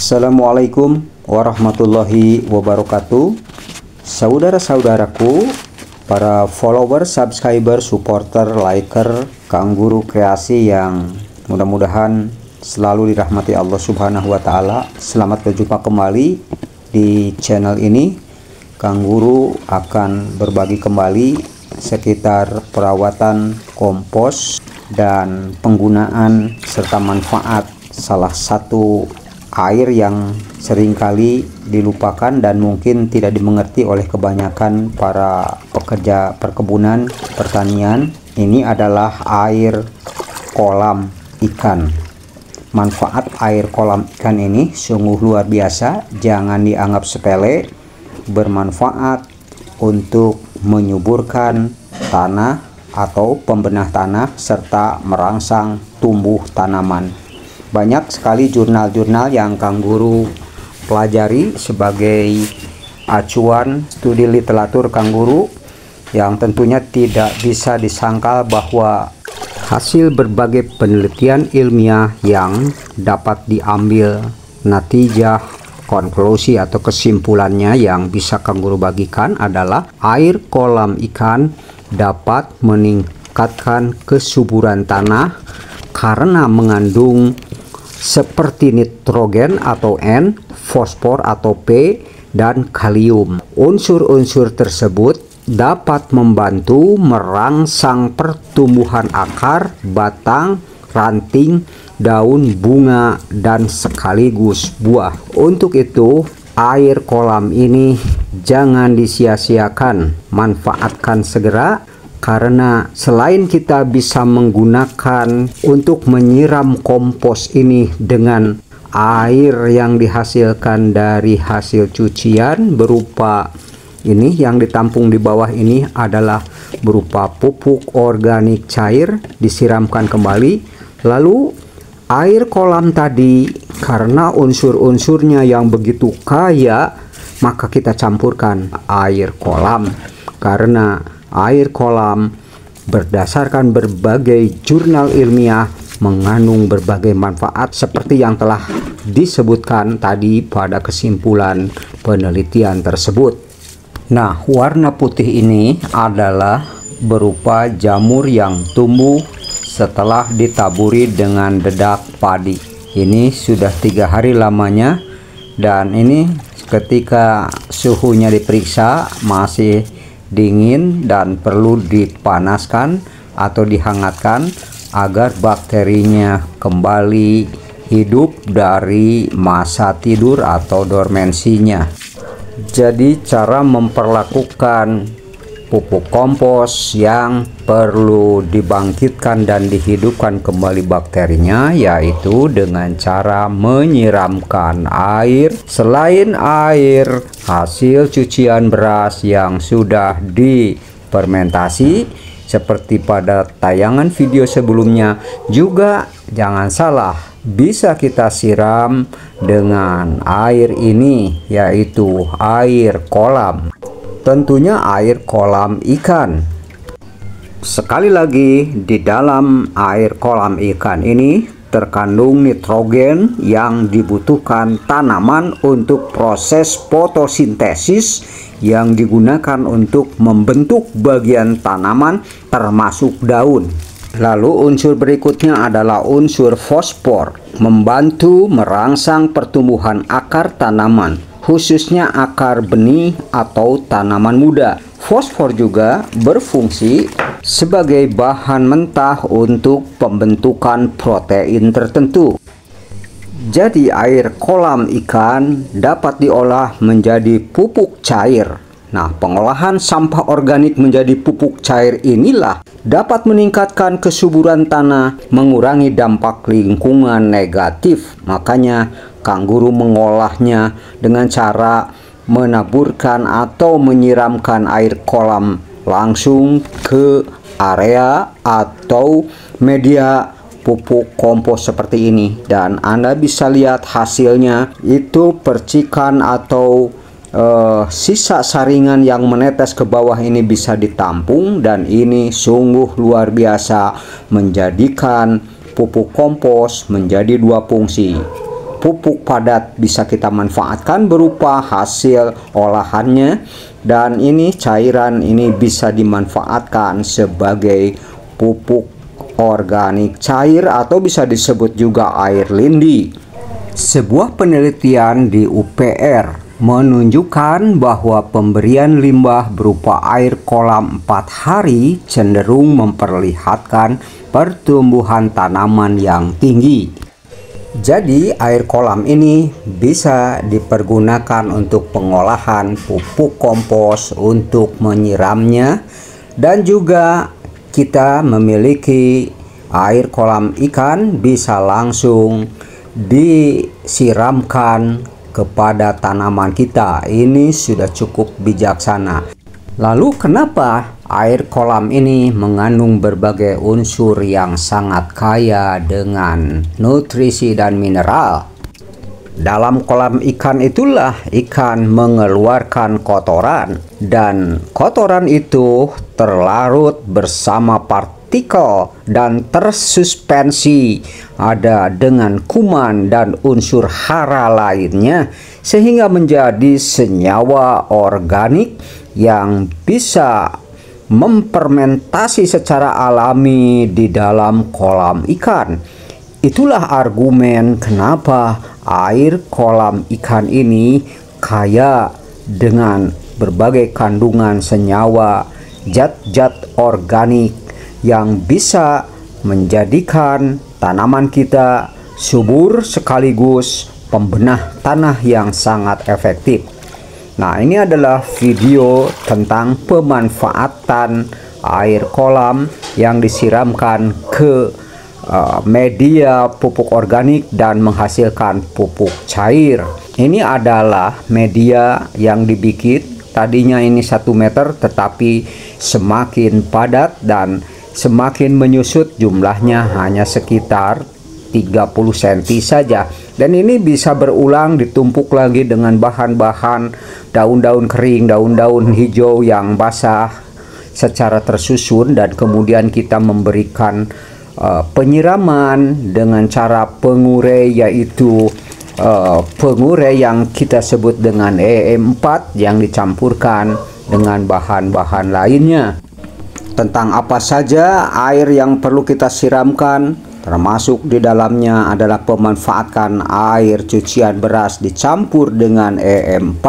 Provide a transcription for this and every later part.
Assalamualaikum warahmatullahi wabarakatuh. Saudara-saudaraku, para follower, subscriber, supporter, liker Kang Guru Kreasi yang mudah-mudahan selalu dirahmati Allah Subhanahu wa Ta'ala. Selamat berjumpa kembali di channel ini. Kang Guru akan berbagi kembali sekitar perawatan kompos dan penggunaan serta manfaat salah satu air yang seringkali dilupakan dan mungkin tidak dimengerti oleh kebanyakan para pekerja perkebunan pertanian. Ini adalah air kolam ikan. Manfaat air kolam ikan ini sungguh luar biasa, jangan dianggap sepele. Bermanfaat untuk menyuburkan tanah atau pembenah tanah serta merangsang tumbuh tanaman. Banyak sekali jurnal-jurnal yang Kang Guru pelajari sebagai acuan studi literatur Kang Guru, yang tentunya tidak bisa disangkal bahwa hasil berbagai penelitian ilmiah yang dapat diambil natijah konklusi atau kesimpulannya yang bisa Kang Guru bagikan adalah air kolam ikan dapat meningkatkan kesuburan tanah karena mengandung seperti nitrogen atau N, fosfor atau P, dan kalium. Unsur-unsur tersebut dapat membantu merangsang pertumbuhan akar, batang, ranting, daun, bunga, dan sekaligus buah. Untuk itu, air kolam ini jangan disia-siakan, manfaatkan segera. Karena selain kita bisa menggunakan untuk menyiram kompos ini dengan air yang dihasilkan dari hasil cucian berupa ini yang ditampung di bawah ini adalah berupa pupuk organik cair, disiramkan kembali. Lalu air kolam tadi karena unsur-unsurnya yang begitu kaya, maka kita campurkan air kolam. Karena air kolam berdasarkan berbagai jurnal ilmiah mengandung berbagai manfaat seperti yang telah disebutkan tadi pada kesimpulan penelitian tersebut. Nah, warna putih ini adalah berupa jamur yang tumbuh setelah ditaburi dengan dedak padi. Ini sudah 3 hari lamanya, dan ini ketika suhunya diperiksa masih dingin dan perlu dipanaskan atau dihangatkan agar bakterinya kembali hidup dari masa tidur atau dormensinya. Jadi cara memperlakukan pupuk kompos yang perlu dibangkitkan dan dihidupkan kembali bakterinya yaitu dengan cara menyiramkan air. Selain air hasil cucian beras yang sudah difermentasi seperti pada tayangan video sebelumnya, juga jangan salah bisa kita siram dengan air ini, yaitu air kolam. Tentunya air kolam ikan. Sekali lagi, di dalam air kolam ikan ini terkandung nitrogen yang dibutuhkan tanaman untuk proses fotosintesis yang digunakan untuk membentuk bagian tanaman termasuk daun. Lalu unsur berikutnya adalah unsur fosfor, membantu merangsang pertumbuhan akar tanaman, khususnya akar benih atau tanaman muda. Fosfor juga berfungsi sebagai bahan mentah untuk pembentukan protein tertentu. Jadi air kolam ikan dapat diolah menjadi pupuk cair. Nah, pengolahan sampah organik menjadi pupuk cair inilah dapat meningkatkan kesuburan tanah, mengurangi dampak lingkungan negatif. Makanya Kang Guru mengolahnya dengan cara menaburkan atau menyiramkan air kolam langsung ke area atau media pupuk kompos seperti ini, dan Anda bisa lihat hasilnya itu percikan atau sisa saringan yang menetes ke bawah ini bisa ditampung, dan ini sungguh luar biasa menjadikan pupuk kompos menjadi 2 fungsi. pupuk padat bisa kita manfaatkan berupa hasil olahannya, dan ini cairan ini bisa dimanfaatkan sebagai pupuk organik cair atau bisa disebut juga air lindi. Sebuah penelitian di UPR menunjukkan bahwa pemberian limbah berupa air kolam 4 hari cenderung memperlihatkan pertumbuhan tanaman yang tinggi. Jadi air kolam ini bisa dipergunakan untuk pengolahan pupuk kompos untuk menyiramnya, dan juga kita memiliki air kolam ikan bisa langsung disiramkan kepada tanaman kita. Ini sudah cukup bijaksana. Lalu kenapa air kolam ini mengandung berbagai unsur yang sangat kaya dengan nutrisi dan mineral? Dalam kolam ikan itulah ikan mengeluarkan kotoran, dan kotoran itu terlarut bersama partikel dan tersuspensi ada dengan kuman dan unsur hara lainnya, sehingga menjadi senyawa organik yang bisa memfermentasi secara alami di dalam kolam ikan. Itulah argumen kenapa air kolam ikan ini kaya dengan berbagai kandungan senyawa, zat-zat organik yang bisa menjadikan tanaman kita subur sekaligus pembenah tanah yang sangat efektif. Nah, ini adalah video tentang pemanfaatan air kolam yang disiramkan ke media pupuk organik dan menghasilkan pupuk cair. Ini adalah media yang dibikin, tadinya ini 1 meter tetapi semakin padat dan semakin menyusut, jumlahnya hanya sekitar 30 cm saja, dan ini bisa berulang ditumpuk lagi dengan bahan-bahan daun-daun kering, daun-daun hijau yang basah secara tersusun, dan kemudian kita memberikan penyiraman dengan cara pengurai, yaitu pengurai yang kita sebut dengan EM4 yang dicampurkan dengan bahan-bahan lainnya. Tentang apa saja air yang perlu kita siramkan, termasuk di dalamnya adalah pemanfaatkan air cucian beras dicampur dengan EM4,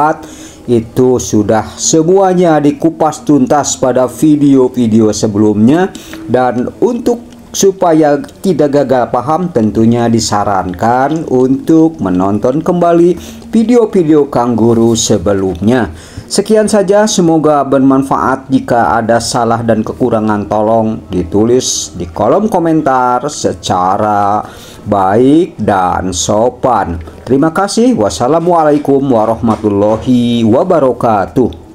itu sudah semuanya dikupas tuntas pada video-video sebelumnya. Dan untuk supaya tidak gagal paham, tentunya disarankan untuk menonton kembali video-video Kang Guru sebelumnya. Sekian saja, semoga bermanfaat. Jika ada salah dan kekurangan tolong ditulis di kolom komentar secara baik dan sopan. Terima kasih. Wassalamualaikum warahmatullahi wabarakatuh.